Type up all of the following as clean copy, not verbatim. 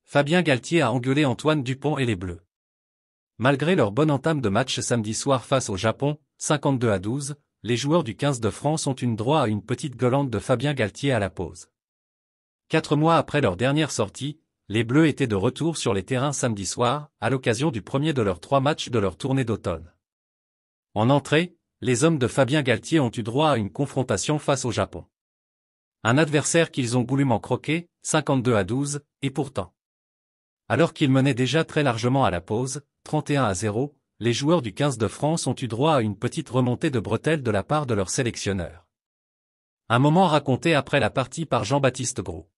Fabien Galthié a engueulé Antoine Dupont et les Bleus. Malgré leur bonne entame de match samedi soir face au Japon, 52-12, les joueurs du 15 de France ont eu droit à une petite gueulante de Fabien Galthié à la pause. 4 mois après leur dernière sortie, les Bleus étaient de retour sur les terrains samedi soir, à l'occasion du premier de leurs 3 matchs de leur tournée d'automne. En entrée, les hommes de Fabien Galthié ont eu droit à une confrontation face au Japon. Un adversaire qu'ils ont goulûment croqué, 52-12, et pourtant. Alors qu'ils menaient déjà très largement à la pause, 31-0, les joueurs du 15 de France ont eu droit à une petite remontée de bretelles de la part de leur sélectionneur. Un moment raconté après la partie par Jean-Baptiste Gros.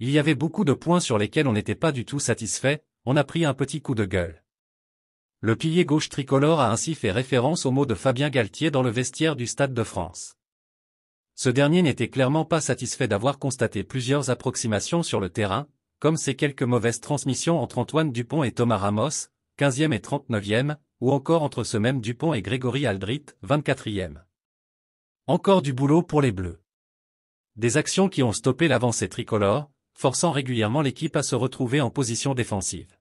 Il y avait beaucoup de points sur lesquels on n'était pas du tout satisfait, on a pris un petit coup de gueule. Le pilier gauche tricolore a ainsi fait référence aux mots de Fabien Galthié dans le vestiaire du Stade de France. Ce dernier n'était clairement pas satisfait d'avoir constaté plusieurs approximations sur le terrain, comme ces quelques mauvaises transmissions entre Antoine Dupont et Thomas Ramos, 15e et 39e, ou encore entre ce même Dupont et Grégory Aldrit, 24e. Encore du boulot pour les Bleus. Des actions qui ont stoppé l'avancée tricolore, forçant régulièrement l'équipe à se retrouver en position défensive.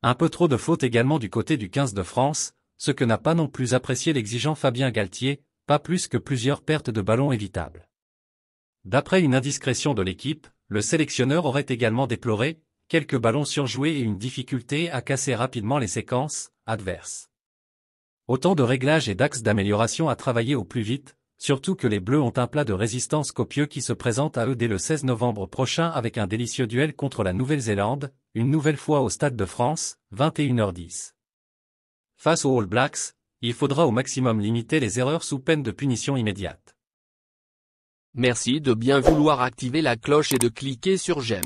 Un peu trop de fautes également du côté du 15 de France, ce que n'a pas non plus apprécié l'exigeant Fabien Galthié, pas plus que plusieurs pertes de ballons évitables. D'après une indiscrétion de l'équipe, le sélectionneur aurait également déploré quelques ballons surjoués et une difficulté à casser rapidement les séquences adverses. Autant de réglages et d'axes d'amélioration à travailler au plus vite, surtout que les Bleus ont un plat de résistance copieux qui se présente à eux dès le 16 novembre prochain avec un délicieux duel contre la Nouvelle-Zélande, une nouvelle fois au Stade de France, 21h10. Face aux All Blacks, il faudra au maximum limiter les erreurs sous peine de punition immédiate. Merci de bien vouloir activer la cloche et de cliquer sur j'aime.